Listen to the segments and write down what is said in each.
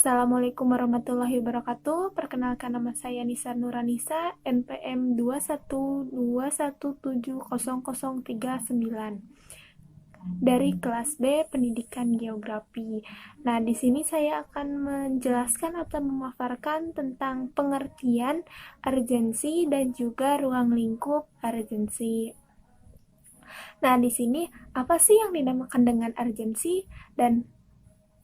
Assalamualaikum warahmatullahi wabarakatuh. Perkenalkan nama saya Nisa Nuranisa, NPM 212170039 dari kelas B Pendidikan Geografi. Nah, di sini saya akan menjelaskan atau memaparkan tentang pengertian urgensi dan juga ruang lingkup urgensi. Nah, di sini apa sih yang dinamakan dengan urgensi dan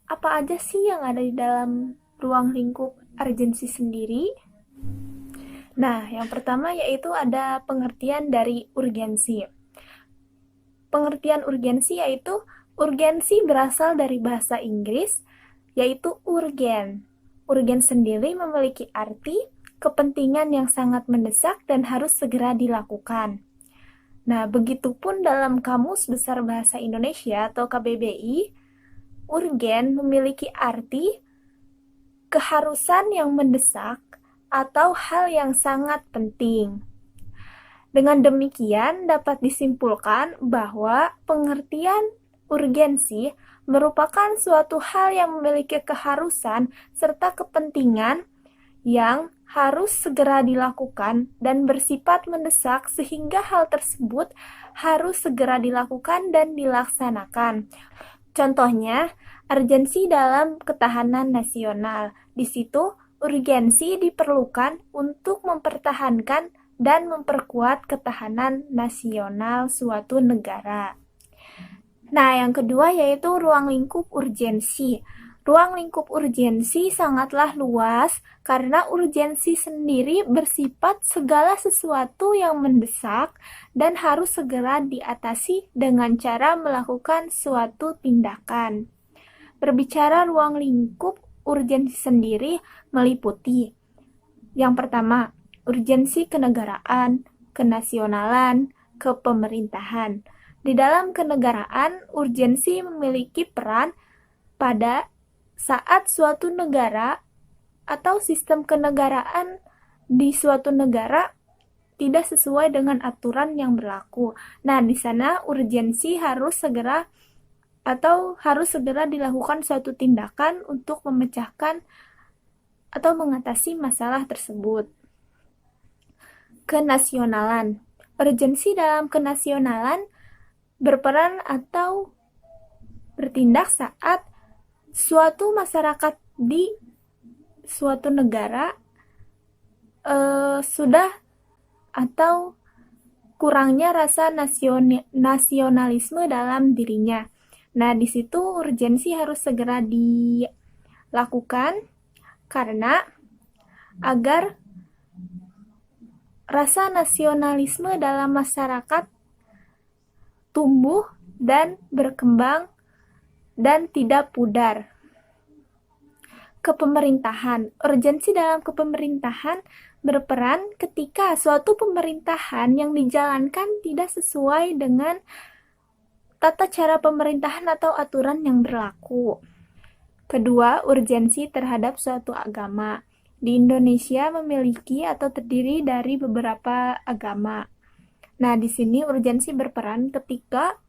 apa aja sih yang ada di dalam ruang lingkup urgensi sendiri? Nah, yang pertama yaitu ada pengertian dari urgensi. Pengertian urgensi yaitu urgensi berasal dari bahasa Inggris, yaitu urgen. Urgen sendiri memiliki arti kepentingan yang sangat mendesak dan harus segera dilakukan. Nah, begitupun dalam Kamus Besar Bahasa Indonesia atau KBBI, urgen memiliki arti keharusan yang mendesak atau hal yang sangat penting. Dengan demikian, dapat disimpulkan bahwa pengertian urgensi merupakan suatu hal yang memiliki keharusan serta kepentingan yang harus segera dilakukan dan bersifat mendesak sehingga hal tersebut harus segera dilakukan dan dilaksanakan. Contohnya, urgensi dalam ketahanan nasional. Di situ, urgensi diperlukan untuk mempertahankan dan memperkuat ketahanan nasional suatu negara. Nah, yang kedua yaitu ruang lingkup urgensi. Ruang lingkup urgensi sangatlah luas karena urgensi sendiri bersifat segala sesuatu yang mendesak dan harus segera diatasi dengan cara melakukan suatu tindakan. Berbicara ruang lingkup urgensi sendiri meliputi yang pertama, urgensi kenegaraan, kenasionalan, kepemerintahan. Di dalam kenegaraan, urgensi memiliki peran pada saat suatu negara atau sistem kenegaraan di suatu negara tidak sesuai dengan aturan yang berlaku. Nah, di sana urgensi harus segera dilakukan suatu tindakan untuk memecahkan atau mengatasi masalah tersebut. Kenasionalan. Urgensi dalam kenasionalan berperan atau bertindak saat suatu masyarakat di suatu negara sudah atau kurangnya rasa nasionalisme dalam dirinya. Nah, di situ urgensi harus segera dilakukan karena agar rasa nasionalisme dalam masyarakat tumbuh dan berkembang dan tidak pudar. Kepemerintahan. Urgensi dalam kepemerintahan berperan ketika suatu pemerintahan yang dijalankan tidak sesuai dengan tata cara pemerintahan atau aturan yang berlaku. Kedua, urgensi terhadap suatu agama. Di Indonesia memiliki atau terdiri dari beberapa agama. Nah, di sini urgensi berperan ketika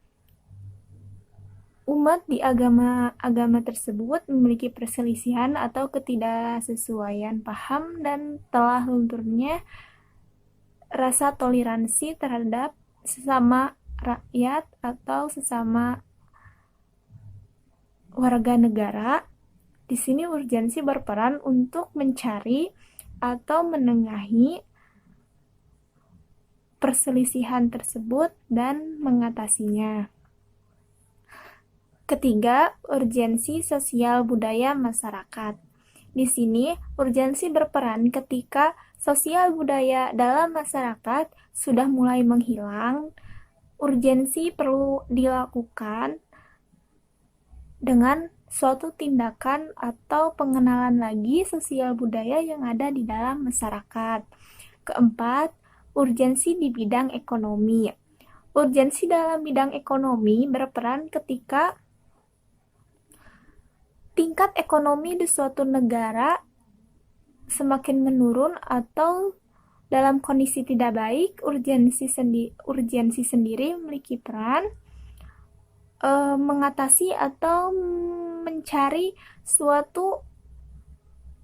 umat di agama tersebut memiliki perselisihan atau ketidaksesuaian paham dan telah lunturnya rasa toleransi terhadap sesama rakyat atau sesama warga negara. Di sini urgensi berperan untuk mencari atau menengahi perselisihan tersebut dan mengatasinya. Ketiga, urgensi sosial budaya masyarakat. Di sini, urgensi berperan ketika sosial budaya dalam masyarakat sudah mulai menghilang. Urgensi perlu dilakukan dengan suatu tindakan atau pengenalan lagi sosial budaya yang ada di dalam masyarakat. Keempat, urgensi di bidang ekonomi. Urgensi dalam bidang ekonomi berperan ketika tingkat ekonomi di suatu negara semakin menurun atau dalam kondisi tidak baik, urgensi sendiri memiliki peran mengatasi atau mencari suatu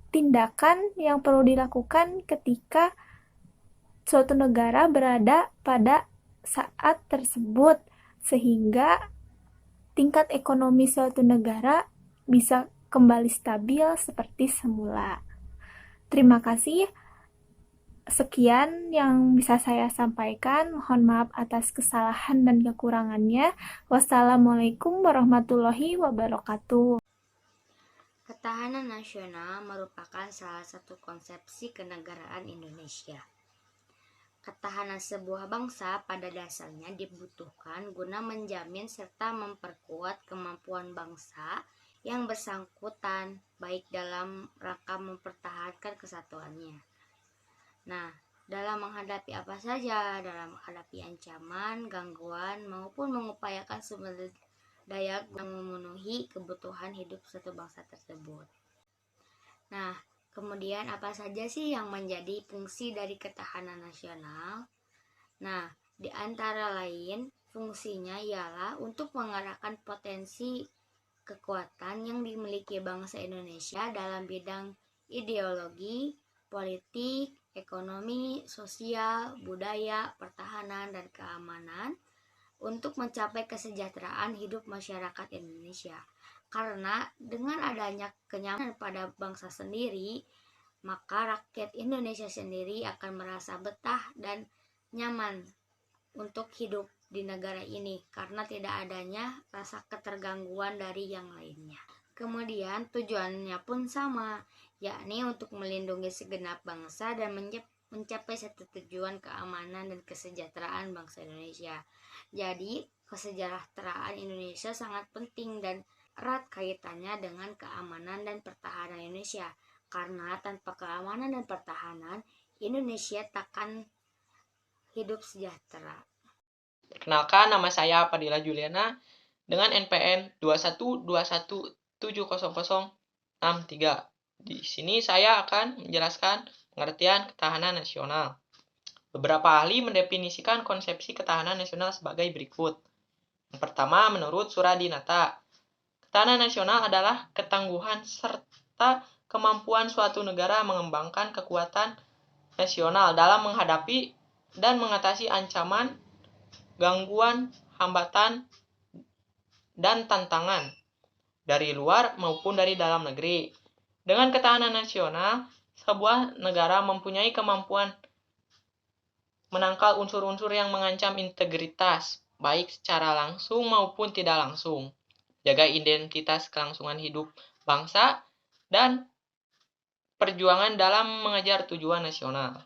tindakan yang perlu dilakukan ketika suatu negara berada pada saat tersebut, sehingga tingkat ekonomi suatu negara bisa kembali stabil seperti semula. Terima kasih. Sekian yang bisa saya sampaikan. Mohon maaf atas kesalahan dan kekurangannya. Wassalamualaikum warahmatullahi wabarakatuh. Ketahanan nasional merupakan salah satu konsepsi kenegaraan Indonesia. Ketahanan sebuah bangsa pada dasarnya dibutuhkan guna menjamin serta memperkuat kemampuan bangsa yang bersangkutan, baik dalam rangka mempertahankan kesatuannya. Nah, dalam menghadapi apa saja, dalam menghadapi ancaman, gangguan, maupun mengupayakan sumber daya yang memenuhi kebutuhan hidup satu bangsa tersebut. Nah, kemudian apa saja sih yang menjadi fungsi dari ketahanan nasional? Nah, di antara lain fungsinya ialah untuk mengarahkan potensi kekuatan yang dimiliki bangsa Indonesia dalam bidang ideologi, politik, ekonomi, sosial, budaya, pertahanan, dan keamanan untuk mencapai kesejahteraan hidup masyarakat Indonesia. Karena dengan adanya kenyamanan pada bangsa sendiri, maka rakyat Indonesia sendiri akan merasa betah dan nyaman untuk hidup di negara ini karena tidak adanya rasa ketergangguan dari yang lainnya. Kemudian tujuannya pun sama, yakni untuk melindungi segenap bangsa dan mencapai satu tujuan keamanan dan kesejahteraan bangsa Indonesia. Jadi, kesejahteraan Indonesia sangat penting dan erat kaitannya dengan keamanan dan pertahanan Indonesia. Karena tanpa keamanan dan pertahanan, Indonesia takkan hidup sejahtera. Perkenalkan, nama saya Fadila Juliana dengan NPM 212170063. Di sini saya akan menjelaskan pengertian ketahanan nasional. Beberapa ahli mendefinisikan konsepsi ketahanan nasional sebagai berikut. Yang pertama, menurut Suradinata, ketahanan nasional adalah ketangguhan serta kemampuan suatu negara mengembangkan kekuatan nasional dalam menghadapi dan mengatasi ancaman, gangguan, hambatan, dan tantangan dari luar maupun dari dalam negeri. Dengan ketahanan nasional, sebuah negara mempunyai kemampuan menangkal unsur-unsur yang mengancam integritas, baik secara langsung maupun tidak langsung, jaga identitas kelangsungan hidup bangsa, dan perjuangan dalam mengejar tujuan nasional.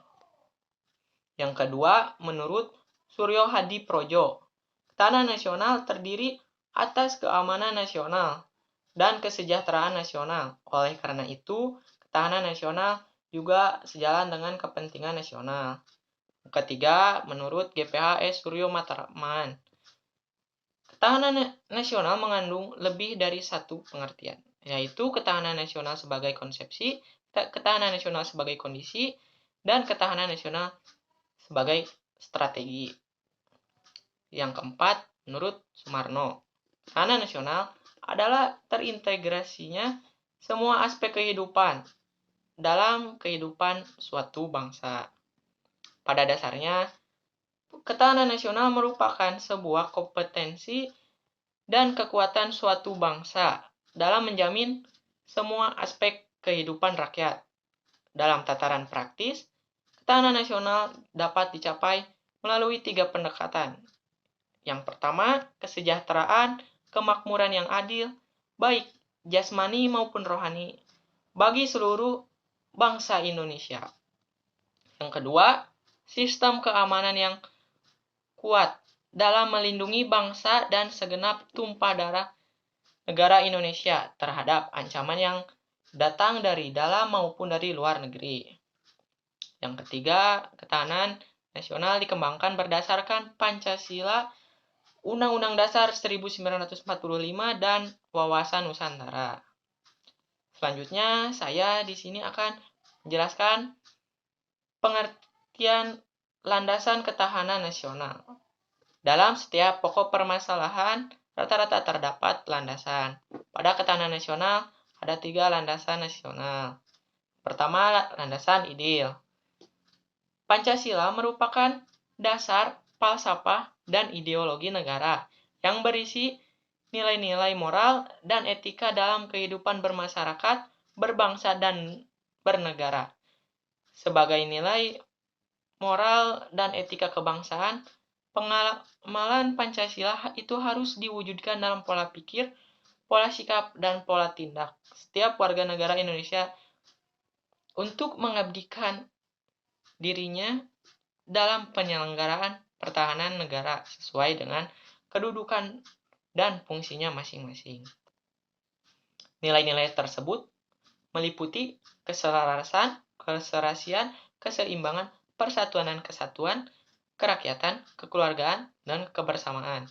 Yang kedua, menurut Suryo Hadi Projo, ketahanan nasional terdiri atas keamanan nasional dan kesejahteraan nasional. Oleh karena itu, ketahanan nasional juga sejalan dengan kepentingan nasional. Ketiga, menurut GPHS Suryo Matraman, ketahanan nasional mengandung lebih dari satu pengertian, yaitu ketahanan nasional sebagai konsepsi, ketahanan nasional sebagai kondisi, dan ketahanan nasional sebagai strategi. Yang keempat, menurut Sumarno, ketahanan nasional adalah terintegrasinya semua aspek kehidupan dalam kehidupan suatu bangsa. Pada dasarnya, ketahanan nasional merupakan sebuah kompetensi dan kekuatan suatu bangsa dalam menjamin semua aspek kehidupan rakyat. Dalam tataran praktis, ketahanan nasional dapat dicapai melalui 3 pendekatan. Yang pertama, kesejahteraan, kemakmuran yang adil, baik jasmani maupun rohani, bagi seluruh bangsa Indonesia. Yang kedua, sistem keamanan yang kuat dalam melindungi bangsa dan segenap tumpah darah negara Indonesia terhadap ancaman yang datang dari dalam maupun dari luar negeri. Yang ketiga, ketahanan nasional dikembangkan berdasarkan Pancasila, Undang-Undang Dasar 1945, dan Wawasan Nusantara. Selanjutnya, saya di sini akan menjelaskan pengertian landasan ketahanan nasional. Dalam setiap pokok permasalahan, rata-rata terdapat landasan. Pada ketahanan nasional, ada 3 landasan nasional. Pertama, landasan ideal. Pancasila merupakan dasar, falsafah, dan ideologi negara yang berisi nilai-nilai moral dan etika dalam kehidupan bermasyarakat, berbangsa, dan bernegara. Sebagai nilai moral dan etika kebangsaan, pengamalan Pancasila itu harus diwujudkan dalam pola pikir, pola sikap, dan pola tindak setiap warga negara Indonesia untuk mengabdikan dirinya dalam penyelenggaraan pertahanan negara sesuai dengan kedudukan dan fungsinya masing-masing. Nilai-nilai tersebut meliputi keselarasan, keserasian, keseimbangan, persatuan dan kesatuan, kerakyatan, kekeluargaan, dan kebersamaan.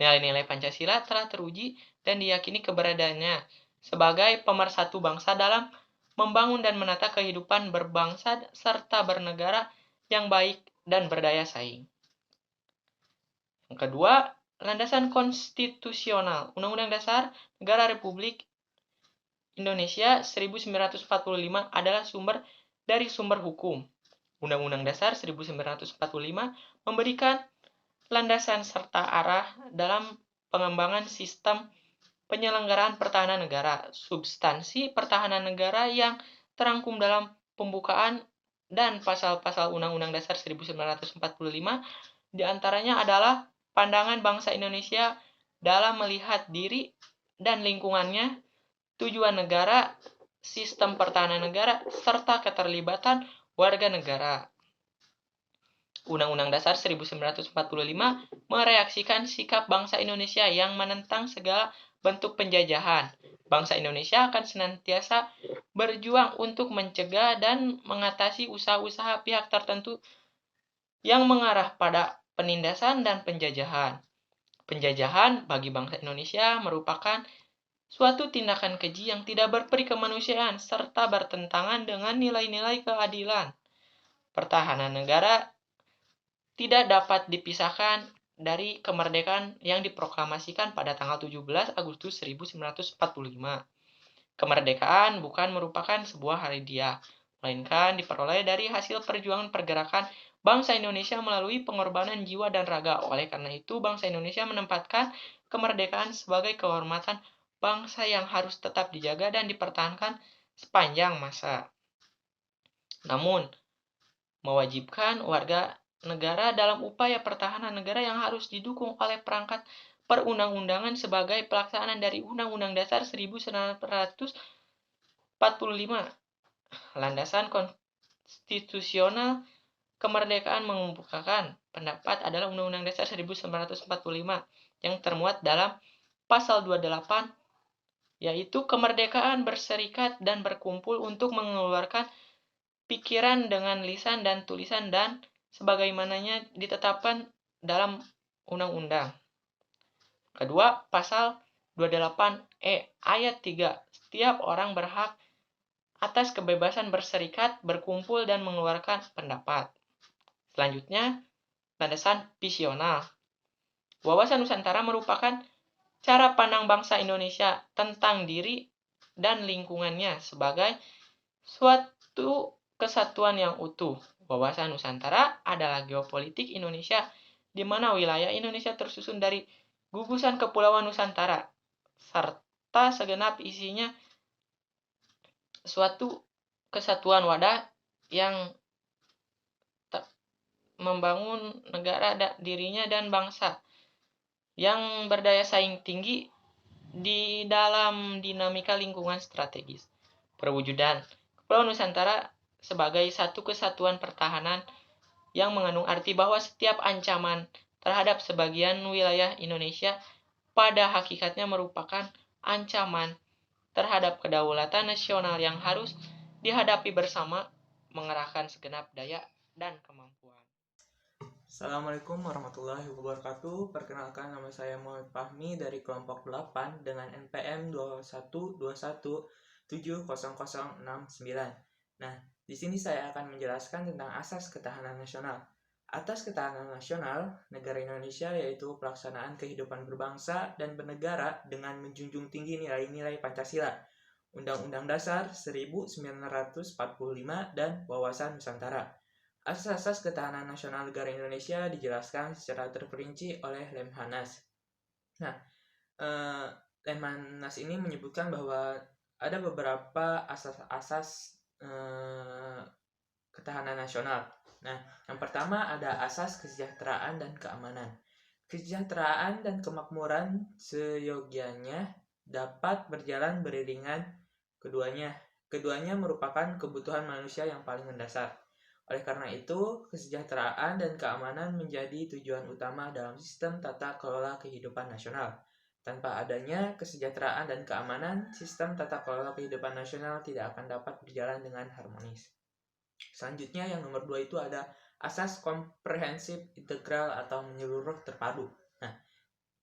Nilai-nilai Pancasila telah teruji dan diyakini keberadaannya sebagai pemersatu bangsa dalam membangun dan menata kehidupan berbangsa serta bernegara yang baik dan berdaya saing. Yang kedua, landasan konstitusional. Undang-Undang Dasar Negara Republik Indonesia 1945 adalah sumber dari sumber hukum. Undang-Undang Dasar 1945 memberikan landasan serta arah dalam pengembangan sistem penyelenggaraan pertahanan negara. Substansi pertahanan negara yang terangkum dalam pembukaan dan pasal-pasal Undang-Undang Dasar 1945 diantaranya adalah pandangan bangsa Indonesia dalam melihat diri dan lingkungannya, tujuan negara, sistem pertahanan negara, serta keterlibatan warga negara. Undang-Undang Dasar 1945 mereaksikan sikap bangsa Indonesia yang menentang segala bentuk penjajahan. Bangsa Indonesia akan senantiasa berjuang untuk mencegah dan mengatasi usaha-usaha pihak tertentu yang mengarah pada penindasan dan penjajahan. Penjajahan bagi bangsa Indonesia merupakan suatu tindakan keji yang tidak berperi kemanusiaan serta bertentangan dengan nilai-nilai keadilan. Pertahanan negara tidak dapat dipisahkan dari kemerdekaan yang diproklamasikan pada tanggal 17 Agustus 1945. Kemerdekaan bukan merupakan sebuah hadiah, melainkan diperoleh dari hasil perjuangan pergerakan bangsa Indonesia melalui pengorbanan jiwa dan raga. Oleh karena itu, bangsa Indonesia menempatkan kemerdekaan sebagai kehormatan bangsa yang harus tetap dijaga dan dipertahankan sepanjang masa. Namun, mewajibkan warga negara dalam upaya pertahanan negara yang harus didukung oleh perangkat perundang-undangan sebagai pelaksanaan dari Undang-Undang Dasar 1945. Landasan konstitusional kemerdekaan mengemukakan pendapat adalah Undang-Undang Dasar 1945 yang termuat dalam pasal 28, yaitu kemerdekaan berserikat dan berkumpul untuk mengeluarkan pikiran dengan lisan dan tulisan dan sebagaimananya ditetapkan dalam undang-undang. Kedua, pasal 28E ayat 3. Setiap orang berhak atas kebebasan berserikat, berkumpul, dan mengeluarkan pendapat. Selanjutnya, landasan visional. Wawasan Nusantara merupakan cara pandang bangsa Indonesia tentang diri dan lingkungannya sebagai suatu kesatuan yang utuh. Wawasan Nusantara adalah geopolitik Indonesia, di mana wilayah Indonesia tersusun dari gugusan kepulauan Nusantara, serta segenap isinya suatu kesatuan wadah yang membangun negara dirinya dan bangsa yang berdaya saing tinggi di dalam dinamika lingkungan strategis. Perwujudan Kepulauan Nusantara sebagai satu kesatuan pertahanan yang mengandung arti bahwa setiap ancaman terhadap sebagian wilayah Indonesia pada hakikatnya merupakan ancaman terhadap kedaulatan nasional yang harus dihadapi bersama mengerahkan segenap daya dan kemampuan. Assalamualaikum warahmatullahi wabarakatuh. Perkenalkan, nama saya Muhammad Fahmi dari kelompok 8 dengan NPM 212170069. Nah, di sini saya akan menjelaskan tentang asas ketahanan nasional. Atas ketahanan nasional negara Indonesia yaitu pelaksanaan kehidupan berbangsa dan bernegara dengan menjunjung tinggi nilai-nilai Pancasila. Undang-Undang Dasar 1945, dan Wawasan Nusantara. Asas-asas ketahanan nasional negara Indonesia dijelaskan secara terperinci oleh Lemhanas. Nah, Lemhanas ini menyebutkan bahwa ada beberapa asas-asas ketahanan nasional. Nah, yang pertama ada asas kesejahteraan dan keamanan. Kesejahteraan dan kemakmuran seyogianya dapat berjalan beriringan keduanya. Keduanya merupakan kebutuhan manusia yang paling mendasar. Oleh karena itu, kesejahteraan dan keamanan menjadi tujuan utama dalam sistem tata kelola kehidupan nasional. Tanpa adanya kesejahteraan dan keamanan, sistem tata kelola kehidupan nasional tidak akan dapat berjalan dengan harmonis. Selanjutnya yang nomor 2 itu ada asas komprehensif integral atau menyeluruh terpadu. Nah,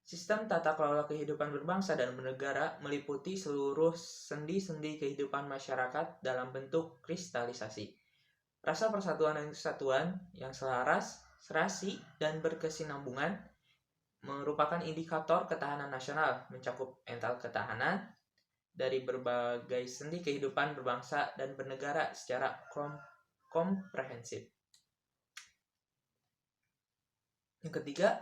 sistem tata kelola kehidupan berbangsa dan bernegara meliputi seluruh sendi-sendi kehidupan masyarakat dalam bentuk kristalisasi. Rasa persatuan dan kesatuan yang selaras, serasi, dan berkesinambungan merupakan indikator ketahanan nasional, mencakup mental ketahanan dari berbagai sendi kehidupan berbangsa dan bernegara secara komprehensif. Yang ketiga,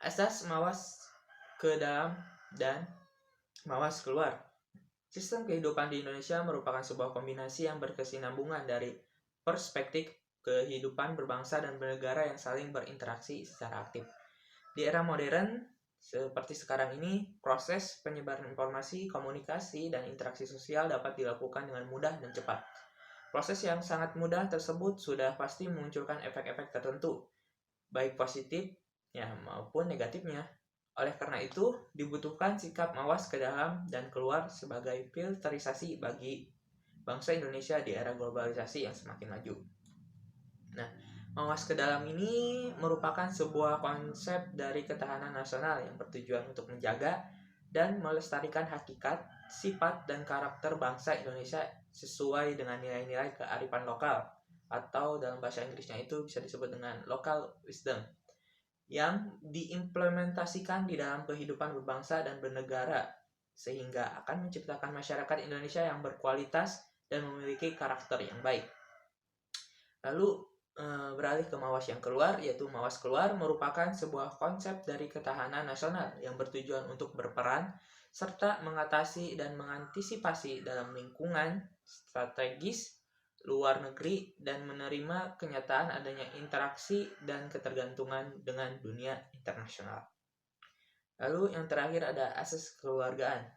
asas mawas ke dalam dan mawas keluar. Sistem kehidupan di Indonesia merupakan sebuah kombinasi yang berkesinambungan dari perspektif kehidupan berbangsa dan bernegara yang saling berinteraksi secara aktif. Di era modern seperti sekarang ini, proses penyebaran informasi, komunikasi, dan interaksi sosial dapat dilakukan dengan mudah dan cepat. Proses yang sangat mudah tersebut sudah pasti memunculkan efek-efek tertentu, baik positif maupun negatifnya. Oleh karena itu, dibutuhkan sikap mawas ke dalam dan keluar sebagai filterisasi bagi bangsa Indonesia di era globalisasi yang semakin maju. Nah, mawas ke dalam ini merupakan sebuah konsep dari ketahanan nasional yang bertujuan untuk menjaga dan melestarikan hakikat, sifat, dan karakter bangsa Indonesia sesuai dengan nilai-nilai kearifan lokal, atau dalam bahasa Inggrisnya itu bisa disebut dengan local wisdom, yang diimplementasikan di dalam kehidupan berbangsa dan bernegara, sehingga akan menciptakan masyarakat Indonesia yang berkualitas dan memiliki karakter yang baik. Lalu beralih ke mawas yang keluar, yaitu mawas keluar merupakan sebuah konsep dari ketahanan nasional yang bertujuan untuk berperan serta mengatasi dan mengantisipasi dalam lingkungan strategis luar negeri dan menerima kenyataan adanya interaksi dan ketergantungan dengan dunia internasional. Lalu yang terakhir ada asas kekeluargaan.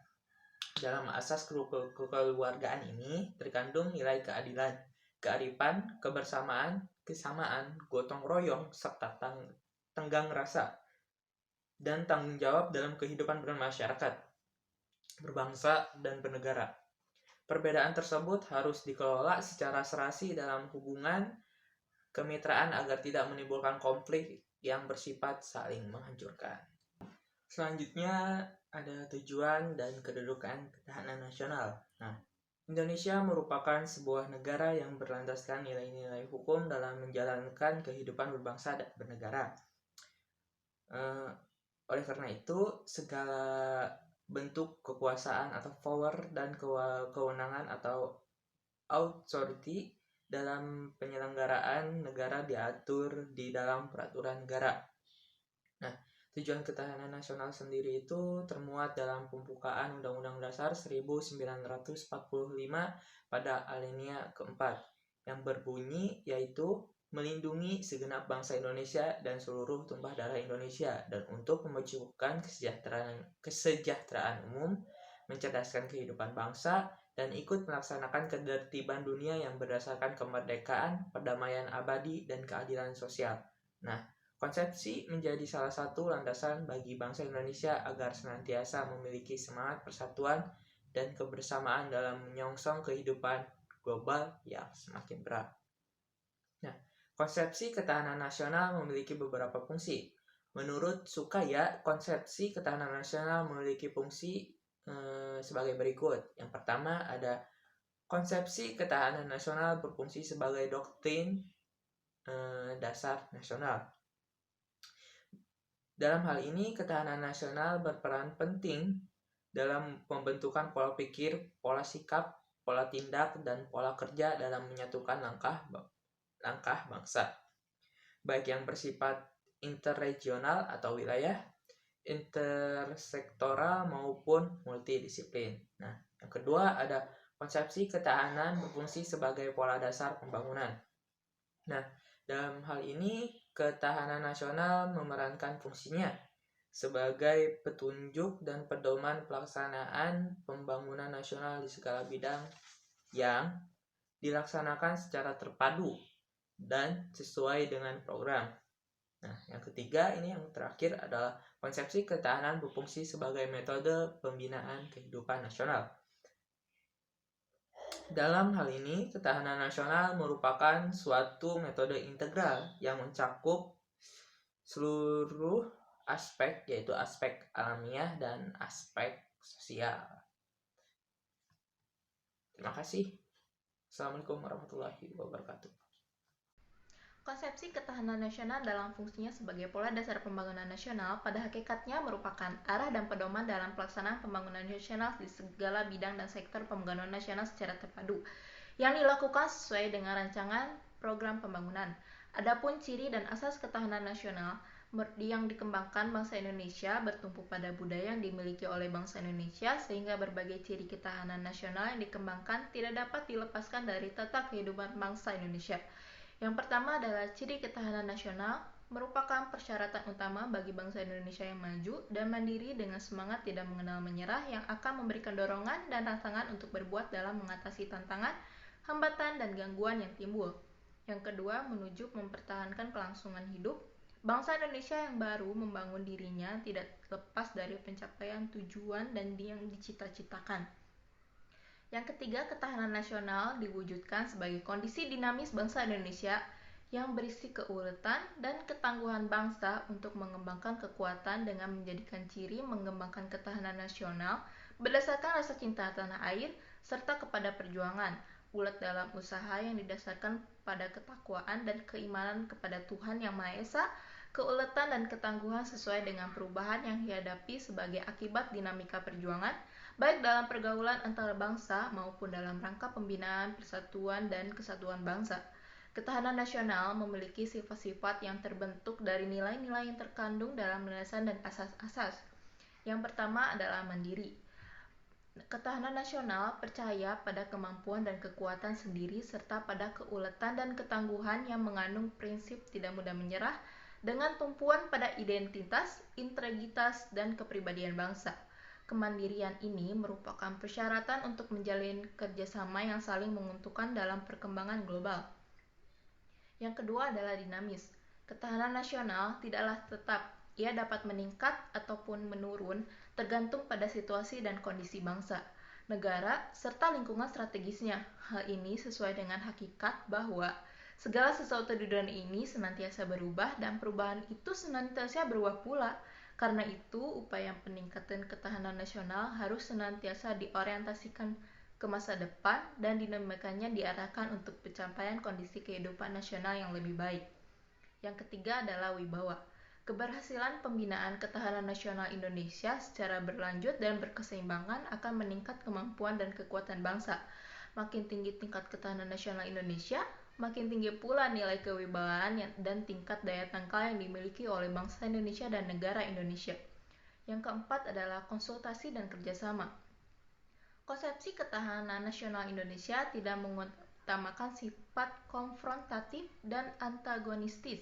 Dalam asas kekeluargaan ini terkandung nilai keadilan, kearifan, kebersamaan, kesamaan, gotong royong, serta tenggang rasa dan tanggung jawab dalam kehidupan bermasyarakat, berbangsa, dan bernegara. Perbedaan tersebut harus dikelola secara serasi dalam hubungan kemitraan agar tidak menimbulkan konflik yang bersifat saling menghancurkan. Selanjutnya ada tujuan dan kedudukan ketahanan nasional. Nah, Indonesia merupakan sebuah negara yang berlandaskan nilai-nilai hukum dalam menjalankan kehidupan berbangsa dan bernegara. Oleh karena itu, segala bentuk kekuasaan atau power dan kewenangan atau authority dalam penyelenggaraan negara diatur di dalam peraturan negara. Nah, tujuan ketahanan nasional sendiri itu termuat dalam pembukaan Undang-Undang Dasar 1945 pada alinea keempat yang berbunyi yaitu melindungi segenap bangsa Indonesia dan seluruh tumpah darah Indonesia dan untuk mewujudkan kesejahteraan umum, mencerdaskan kehidupan bangsa, dan ikut melaksanakan ketertiban dunia yang berdasarkan kemerdekaan, perdamaian abadi, dan keadilan sosial. Nah, konsepsi menjadi salah satu landasan bagi bangsa Indonesia agar senantiasa memiliki semangat persatuan dan kebersamaan dalam menyongsong kehidupan global yang semakin berat. Nah, konsepsi ketahanan nasional memiliki beberapa fungsi. Menurut Sukaya, konsepsi ketahanan nasional memiliki fungsi sebagai berikut. Yang pertama ada konsepsi ketahanan nasional berfungsi sebagai doktrin dasar nasional. Dalam hal ini, ketahanan nasional berperan penting dalam pembentukan pola pikir, pola sikap, pola tindak, dan pola kerja dalam menyatukan langkah bangsa, baik yang bersifat interregional atau wilayah, intersektoral maupun multidisiplin. Nah, yang kedua ada konsepsi ketahanan berfungsi sebagai pola dasar pembangunan. Nah, dalam hal ini ketahanan nasional memerankan fungsinya sebagai petunjuk dan pedoman pelaksanaan pembangunan nasional di segala bidang yang dilaksanakan secara terpadu dan sesuai dengan program. Nah, yang ketiga ini yang terakhir adalah konsepsi ketahanan berfungsi sebagai metode pembinaan kehidupan nasional. Dalam hal ini, ketahanan nasional merupakan suatu metode integral yang mencakup seluruh aspek, yaitu aspek alamiah dan aspek sosial. Terima kasih. Assalamualaikum warahmatullahi wabarakatuh. Konsepsi ketahanan nasional dalam fungsinya sebagai pola dasar pembangunan nasional pada hakikatnya merupakan arah dan pedoman dalam pelaksanaan pembangunan nasional di segala bidang dan sektor pembangunan nasional secara terpadu, yang dilakukan sesuai dengan rancangan program pembangunan. Adapun ciri dan asas ketahanan nasional yang dikembangkan bangsa Indonesia bertumpu pada budaya yang dimiliki oleh bangsa Indonesia, sehingga berbagai ciri ketahanan nasional yang dikembangkan tidak dapat dilepaskan dari tata kehidupan bangsa Indonesia. Yang pertama adalah ciri ketahanan nasional merupakan persyaratan utama bagi bangsa Indonesia yang maju dan mandiri dengan semangat tidak mengenal menyerah, yang akan memberikan dorongan dan rangsangan untuk berbuat dalam mengatasi tantangan, hambatan, dan gangguan yang timbul. Yang kedua, menuju mempertahankan kelangsungan hidup. Bangsa Indonesia yang baru membangun dirinya tidak lepas dari pencapaian tujuan dan yang dicita-citakan. Yang ketiga, ketahanan nasional diwujudkan sebagai kondisi dinamis bangsa Indonesia yang berisi keuletan dan ketangguhan bangsa untuk mengembangkan kekuatan dengan menjadikan ciri mengembangkan ketahanan nasional berdasarkan rasa cinta tanah air serta kepada perjuangan, ulet dalam usaha yang didasarkan pada ketakwaan dan keimanan kepada Tuhan Yang Maha Esa, keuletan dan ketangguhan sesuai dengan perubahan yang dihadapi sebagai akibat dinamika perjuangan, baik dalam pergaulan antar bangsa maupun dalam rangka pembinaan persatuan dan kesatuan bangsa. Ketahanan nasional memiliki sifat-sifat yang terbentuk dari nilai-nilai yang terkandung dalam landasan dan asas-asas. Yang pertama adalah mandiri. Ketahanan nasional percaya pada kemampuan dan kekuatan sendiri serta pada keuletan dan ketangguhan yang mengandung prinsip tidak mudah menyerah dengan tumpuan pada identitas, integritas, dan kepribadian bangsa. Kemandirian ini merupakan persyaratan untuk menjalin kerjasama yang saling menguntungkan dalam perkembangan global. Yang kedua adalah dinamis. Ketahanan nasional tidaklah tetap, ia dapat meningkat ataupun menurun tergantung pada situasi dan kondisi bangsa, negara, serta lingkungan strategisnya. Hal ini sesuai dengan hakikat bahwa segala sesuatu di dunia ini senantiasa berubah dan perubahan itu senantiasa berubah pula. Karena itu, upaya peningkatan ketahanan nasional harus senantiasa diorientasikan ke masa depan dan dinamikanya diarahkan untuk pencapaian kondisi kehidupan nasional yang lebih baik. Yang ketiga adalah wibawa. Keberhasilan pembinaan ketahanan nasional Indonesia secara berlanjut dan berkeseimbangan akan meningkat kemampuan dan kekuatan bangsa. Makin tinggi tingkat ketahanan nasional Indonesia, makin tinggi pula nilai kewibawaan dan tingkat daya tangkal yang dimiliki oleh bangsa Indonesia dan negara Indonesia. Yang keempat adalah konsultasi dan kerjasama. Konsepsi ketahanan nasional Indonesia tidak mengutamakan sifat konfrontatif dan antagonistis,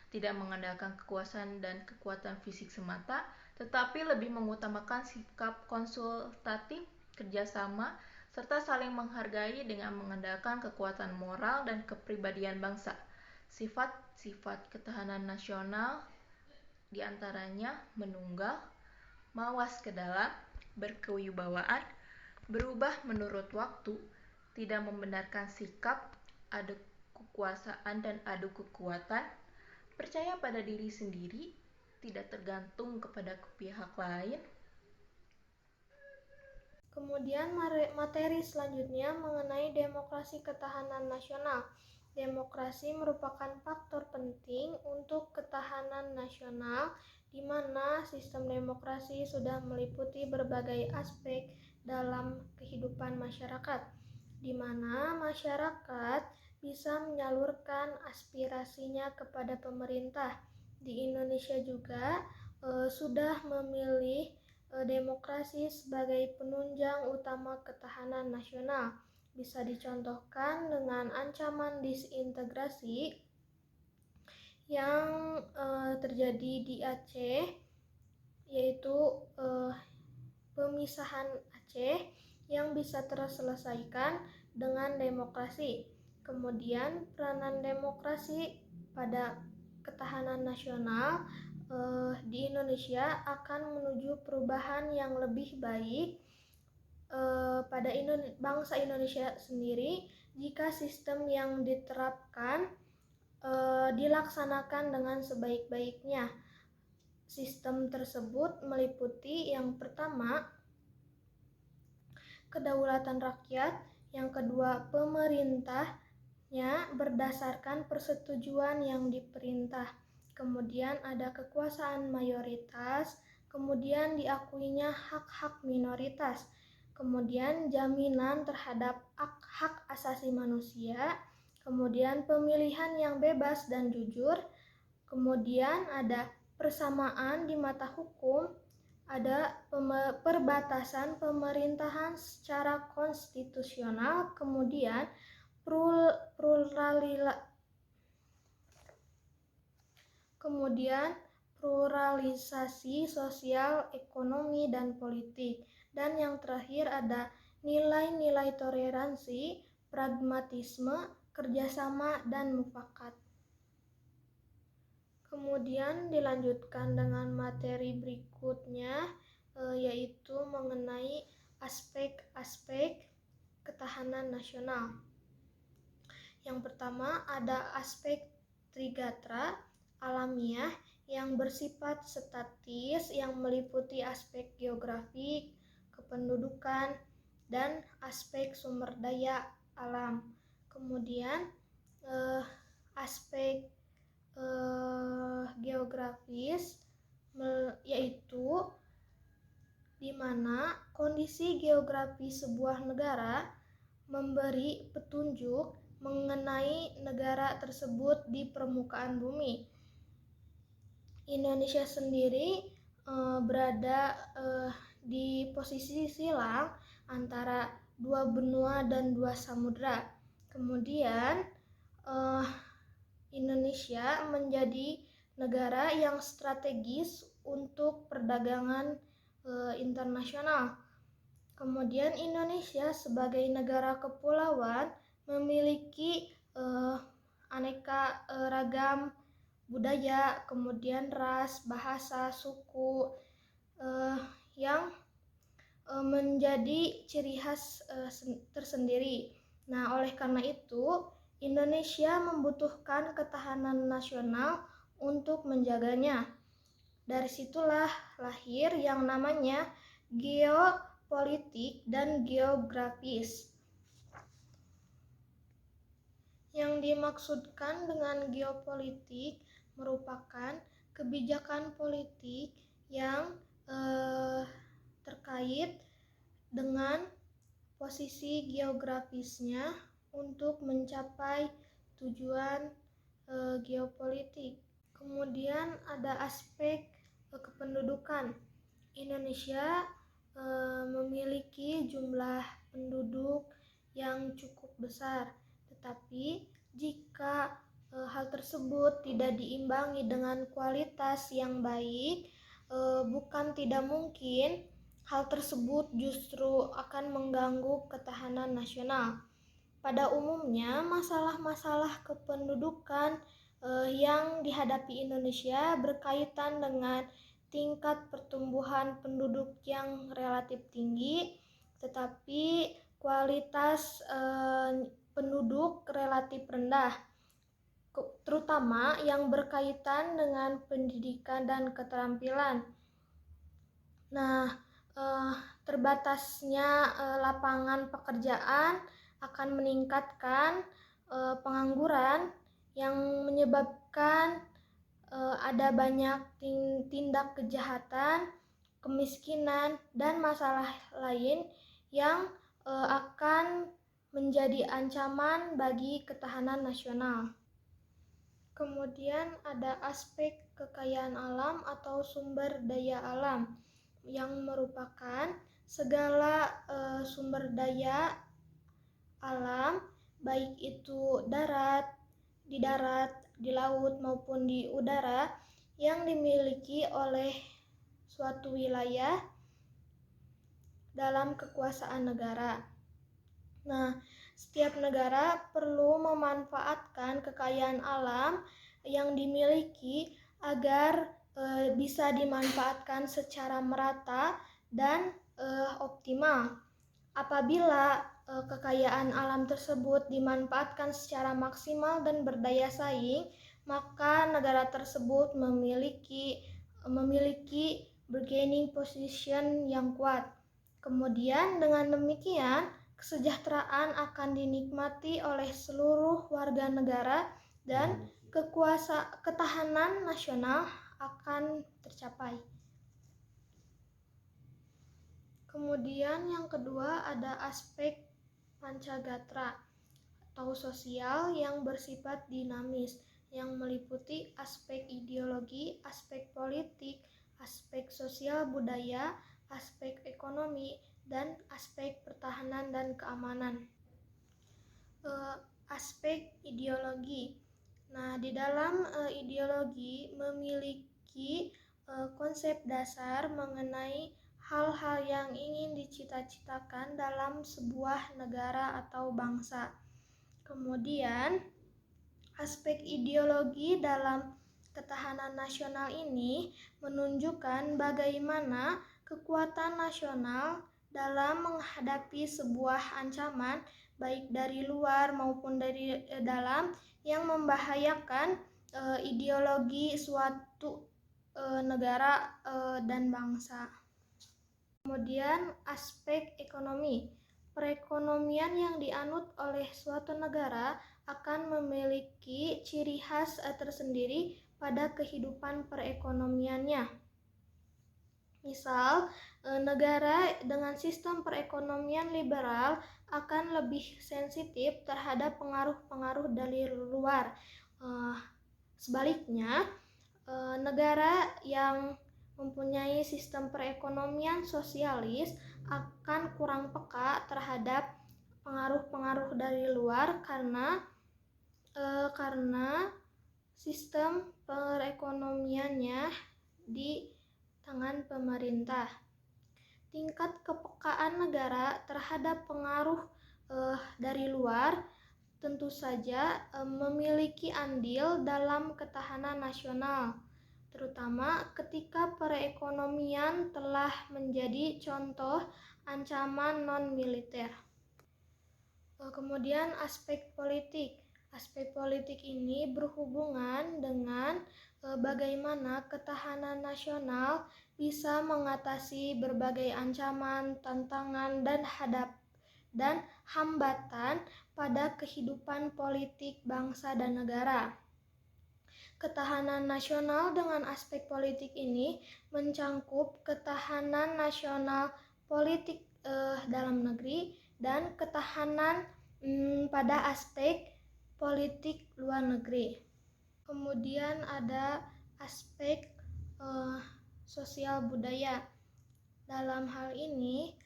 tidak mengandalkan kekuasaan dan kekuatan fisik semata, tetapi lebih mengutamakan sikap konsultatif, kerjasama, serta saling menghargai dengan mengandalkan kekuatan moral dan kepribadian bangsa. Sifat-sifat ketahanan nasional diantaranya menunggal, mawas ke dalam, berkewibawaan, berubah menurut waktu, tidak membenarkan sikap, adu kekuasaan dan adu kekuatan, percaya pada diri sendiri, tidak tergantung kepada pihak lain. Kemudian materi selanjutnya mengenai demokrasi ketahanan nasional. Demokrasi merupakan faktor penting untuk ketahanan nasional, di mana sistem demokrasi sudah meliputi berbagai aspek dalam kehidupan masyarakat, di mana masyarakat bisa menyalurkan aspirasinya kepada pemerintah. Di Indonesia juga sudah memilih demokrasi sebagai penunjang utama ketahanan nasional. Bisa dicontohkan dengan ancaman disintegrasi yang terjadi di Aceh, yaitu pemisahan Aceh yang bisa terselesaikan dengan demokrasi. Kemudian peranan demokrasi pada ketahanan nasional di Indonesia akan menuju perubahan yang lebih baik pada bangsa Indonesia sendiri jika sistem yang diterapkan dilaksanakan dengan sebaik-baiknya. Sistem tersebut meliputi yang pertama, kedaulatan rakyat, yang kedua, pemerintahnya berdasarkan persetujuan yang diperintah, kemudian ada kekuasaan mayoritas, kemudian diakuinya hak-hak minoritas, kemudian jaminan terhadap hak asasi manusia, kemudian pemilihan yang bebas dan jujur, kemudian ada persamaan di mata hukum, ada perbatasan pemerintahan secara konstitusional, kemudian pluralisasi sosial, ekonomi, dan politik. Dan yang terakhir ada nilai-nilai toleransi, pragmatisme, kerjasama, dan mufakat. Kemudian dilanjutkan dengan materi berikutnya, yaitu mengenai aspek-aspek ketahanan nasional. Yang pertama ada aspek trigatra alamiah yang bersifat statis, yang meliputi aspek geografi, kependudukan, dan aspek sumber daya alam. Kemudian aspek geografis yaitu di mana kondisi geografi sebuah negara memberi petunjuk mengenai negara tersebut di permukaan bumi. Indonesia sendiri berada di posisi silang antara dua benua dan dua samudra. Kemudian Indonesia menjadi negara yang strategis untuk perdagangan internasional. Kemudian Indonesia sebagai negara kepulauan memiliki aneka ragam budaya, kemudian ras, bahasa, suku yang menjadi ciri khas tersendiri. Nah, oleh karena itu Indonesia membutuhkan ketahanan nasional untuk menjaganya. Dari situlah lahir yang namanya geopolitik dan geografis. Yang dimaksudkan dengan geopolitik merupakan kebijakan politik yang terkait dengan posisi geografisnya untuk mencapai tujuan geopolitik. Kemudian ada aspek kependudukan. Indonesia memiliki jumlah penduduk yang cukup besar, tetapi jika hal tersebut tidak diimbangi dengan kualitas yang baik, bukan tidak mungkin hal tersebut justru akan mengganggu ketahanan nasional. Pada umumnya, masalah-masalah kependudukan yang dihadapi Indonesia berkaitan dengan tingkat pertumbuhan penduduk yang relatif tinggi, tetapi kualitas penduduk relatif rendah, terutama yang berkaitan dengan pendidikan dan keterampilan. Nah, terbatasnya lapangan pekerjaan akan meningkatkan pengangguran yang menyebabkan ada banyak tindak kejahatan, kemiskinan, dan masalah lain yang akan menjadi ancaman bagi ketahanan nasional. Kemudian ada aspek kekayaan alam atau sumber daya alam yang merupakan segala sumber daya alam, baik itu di darat, di laut maupun di udara yang dimiliki oleh suatu wilayah dalam kekuasaan negara. Nah, setiap negara perlu memanfaatkan kekayaan alam yang dimiliki agar bisa dimanfaatkan secara merata dan optimal. Apabila kekayaan alam tersebut dimanfaatkan secara maksimal dan berdaya saing, maka negara tersebut memiliki bargaining position yang kuat. Kemudian dengan demikian, kesejahteraan akan dinikmati oleh seluruh warga negara dan ketahanan nasional akan tercapai. Kemudian yang kedua ada aspek pancagatra atau sosial yang bersifat dinamis, yang meliputi aspek ideologi, aspek politik, aspek sosial budaya, aspek ekonomi, dan aspek pertahanan dan keamanan. Aspek ideologi. Nah, di dalam ideologi memiliki konsep dasar mengenai hal-hal yang ingin dicita-citakan dalam sebuah negara atau bangsa. Kemudian, aspek ideologi dalam ketahanan nasional ini menunjukkan bagaimana kekuatan nasional dalam menghadapi sebuah ancaman baik dari luar maupun dari dalam yang membahayakan ideologi suatu negara dan bangsa. Kemudian aspek ekonomi. Perekonomian yang dianut oleh suatu negara akan memiliki ciri khas tersendiri pada kehidupan perekonomiannya. Misal, negara dengan sistem perekonomian liberal akan lebih sensitif terhadap pengaruh-pengaruh dari luar. Sebaliknya, negara yang mempunyai sistem perekonomian sosialis akan kurang peka terhadap pengaruh-pengaruh dari luar karena sistem perekonomiannya di tangan pemerintah. Tingkat kepekaan negara terhadap pengaruh dari luar tentu saja memiliki andil dalam ketahanan nasional, terutama ketika perekonomian telah menjadi contoh ancaman non-militer. Kemudian aspek politik. Aspek politik ini berhubungan dengan bagaimana ketahanan nasional bisa mengatasi berbagai ancaman, tantangan, dan hambatan pada kehidupan politik bangsa dan negara. Ketahanan nasional dengan aspek politik ini mencangkup ketahanan nasional politik dalam negeri dan ketahanan pada aspek politik luar negeri. Kemudian ada aspek sosial budaya. Dalam hal ini,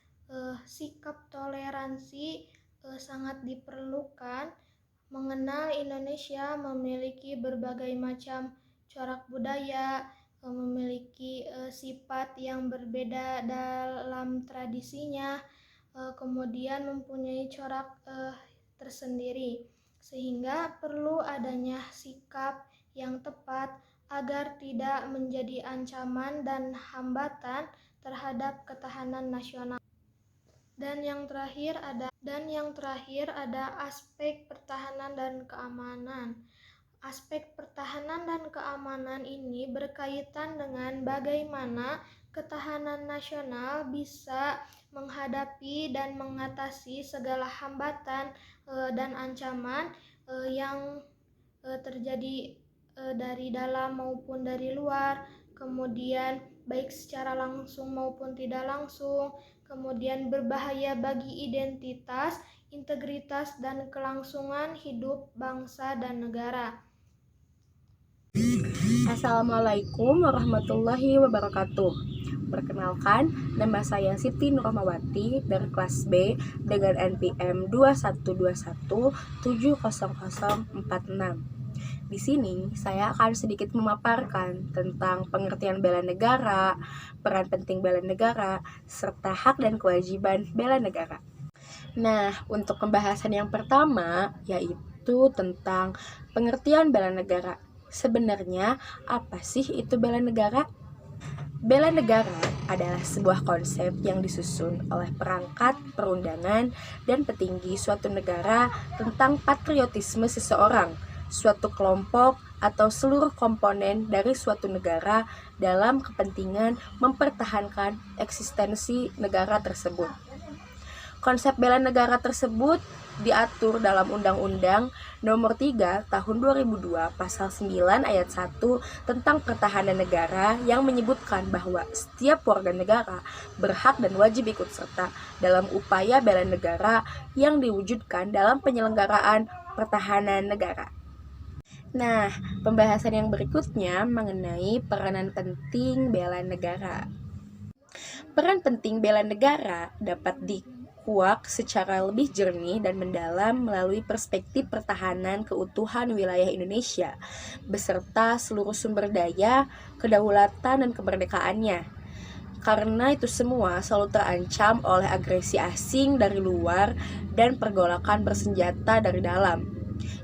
sikap toleransi sangat diperlukan. Mengenal Indonesia memiliki berbagai macam corak budaya, memiliki sifat yang berbeda dalam tradisinya, kemudian mempunyai corak tersendiri, sehingga perlu adanya sikap yang tepat agar tidak menjadi ancaman dan hambatan terhadap ketahanan nasional. Dan yang terakhir ada aspek pertahanan dan keamanan. Aspek pertahanan dan keamanan ini berkaitan dengan bagaimana ketahanan nasional bisa menghadapi dan mengatasi segala hambatan dan ancaman yang terjadi dari dalam maupun dari luar, kemudian baik secara langsung maupun tidak langsung, kemudian berbahaya bagi identitas, integritas, dan kelangsungan hidup bangsa dan negara. Assalamualaikum warahmatullahi wabarakatuh. Perkenalkan, nama saya Siti Nurmawati dari kelas B dengan NPM 2121700046. Di sini saya akan sedikit memaparkan tentang pengertian bela negara, peran penting bela negara, serta hak dan kewajiban bela negara. Nah, untuk pembahasan yang pertama yaitu tentang pengertian bela negara. Sebenarnya apa sih itu bela negara? Bela negara adalah sebuah konsep yang disusun oleh perangkat, perundangan, dan petinggi suatu negara tentang patriotisme seseorang, suatu kelompok, atau seluruh komponen dari suatu negara dalam kepentingan mempertahankan eksistensi negara tersebut. Konsep bela negara tersebut diatur dalam Undang-Undang Nomor 3 Tahun 2002 Pasal 9 Ayat 1 tentang pertahanan negara yang menyebutkan bahwa setiap warga negara berhak dan wajib ikut serta dalam upaya bela negara yang diwujudkan dalam penyelenggaraan pertahanan negara. Nah, pembahasan yang berikutnya mengenai peranan penting bela negara. Peran penting bela negara dapat dikuak secara lebih jernih dan mendalam melalui perspektif pertahanan keutuhan wilayah Indonesia beserta seluruh sumber daya, kedaulatan, dan kemerdekaannya. Karena itu semua selalu terancam oleh agresi asing dari luar dan pergolakan bersenjata dari dalam.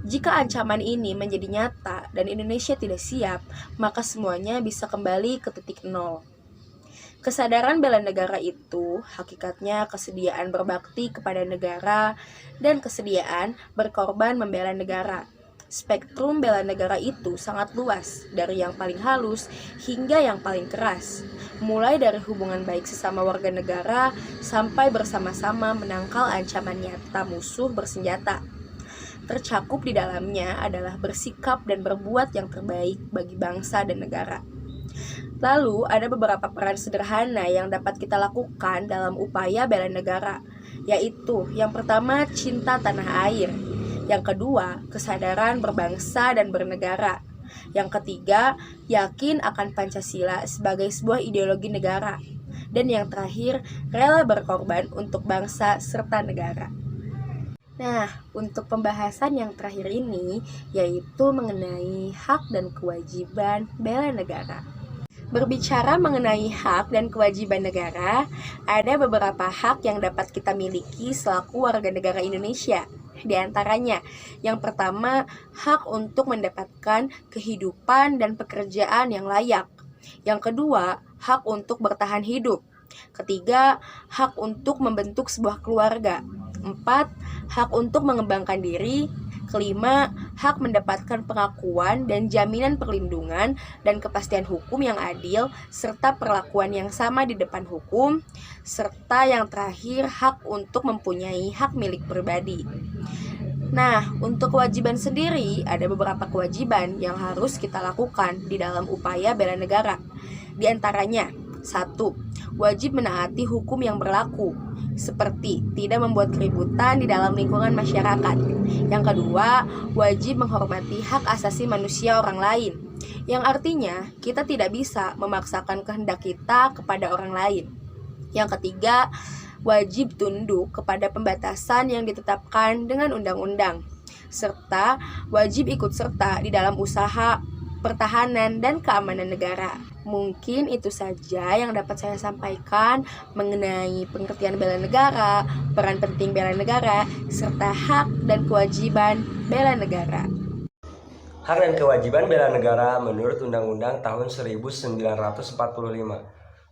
Jika ancaman ini menjadi nyata dan Indonesia tidak siap, maka semuanya bisa kembali ke titik nol. Kesadaran bela negara itu hakikatnya kesediaan berbakti kepada negara dan kesediaan berkorban membela negara. Spektrum bela negara itu sangat luas, dari yang paling halus hingga yang paling keras. Mulai dari hubungan baik sesama warga negara sampai bersama-sama menangkal ancaman nyata musuh bersenjata. Tercakup di dalamnya adalah bersikap dan berbuat yang terbaik bagi bangsa dan negara. Lalu, ada beberapa peran sederhana yang dapat kita lakukan dalam upaya bela negara, yaitu yang pertama, cinta tanah air. Yang kedua, kesadaran berbangsa dan bernegara. Yang ketiga, yakin akan Pancasila sebagai sebuah ideologi negara. Dan yang terakhir, rela berkorban untuk bangsa serta negara. Nah, untuk pembahasan yang terakhir ini, yaitu mengenai hak dan kewajiban bela negara. Berbicara mengenai hak dan kewajiban negara, ada beberapa hak yang dapat kita miliki selaku warga negara Indonesia. Di antaranya, yang pertama, hak untuk mendapatkan kehidupan dan pekerjaan yang layak. Yang kedua, hak untuk bertahan hidup. Ketiga, hak untuk membentuk sebuah keluarga. 4. Hak untuk mengembangkan diri. Kelima, hak mendapatkan pengakuan dan jaminan perlindungan dan kepastian hukum yang adil serta perlakuan yang sama di depan hukum. Serta yang terakhir, hak untuk mempunyai hak milik pribadi. Nah, untuk kewajiban sendiri, ada beberapa kewajiban yang harus kita lakukan di dalam upaya bela negara. Di antaranya, 1. Wajib menaati hukum yang berlaku, seperti tidak membuat keributan di dalam lingkungan masyarakat. Yang kedua, wajib menghormati hak asasi manusia orang lain, yang artinya kita tidak bisa memaksakan kehendak kita kepada orang lain. Yang ketiga, wajib tunduk kepada pembatasan yang ditetapkan dengan undang-undang, serta wajib ikut serta di dalam usaha pertahanan dan keamanan negara. Mungkin itu saja yang dapat saya sampaikan mengenai pengertian bela negara, peran penting bela negara, serta hak dan kewajiban bela negara. Hak dan kewajiban bela negara menurut Undang-Undang tahun 1945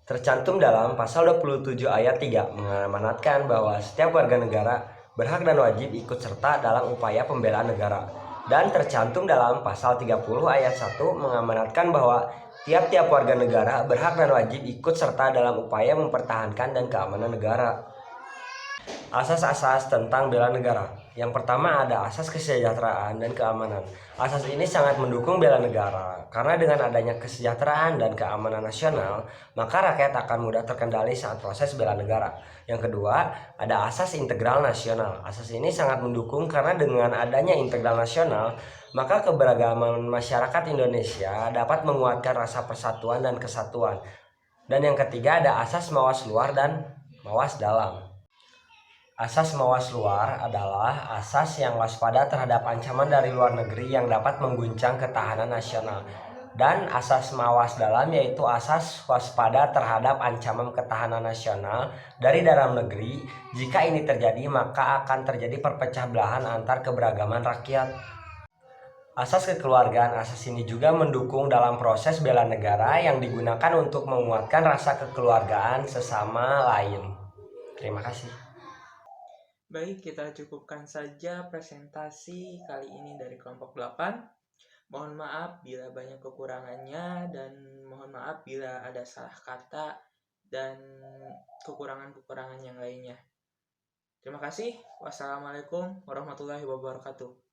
tercantum dalam pasal 27 ayat 3 mengamanatkan bahwa setiap warga negara berhak dan wajib ikut serta dalam upaya pembelaan negara. Dan tercantum dalam pasal 30 ayat 1 mengamanatkan bahwa tiap-tiap warga negara berhak dan wajib ikut serta dalam upaya mempertahankan dan keamanan negara. Asas-asas tentang bela negara. Yang pertama ada asas kesejahteraan dan keamanan. Asas ini sangat mendukung bela negara, karena dengan adanya kesejahteraan dan keamanan nasional, maka rakyat akan mudah terkendali saat proses bela negara. Yang kedua, ada asas integral nasional. Asas ini sangat mendukung karena dengan adanya integral nasional, maka keberagaman masyarakat Indonesia dapat menguatkan rasa persatuan dan kesatuan. Dan yang ketiga ada asas mawas luar dan mawas dalam. Asas mawas luar adalah asas yang waspada terhadap ancaman dari luar negeri yang dapat mengguncang ketahanan nasional. Dan asas mawas dalam yaitu asas waspada terhadap ancaman ketahanan nasional dari dalam negeri. Jika ini terjadi, maka akan terjadi perpecah belahan antar keberagaman rakyat. Asas kekeluargaan. Asas ini juga mendukung dalam proses bela negara yang digunakan untuk menguatkan rasa kekeluargaan sesama lain. Terima kasih. Baik, kita cukupkan saja presentasi kali ini dari kelompok 8. Mohon maaf bila banyak kekurangannya dan mohon maaf bila ada salah kata dan kekurangan-kekurangan yang lainnya. Terima kasih. Wassalamualaikum warahmatullahi wabarakatuh.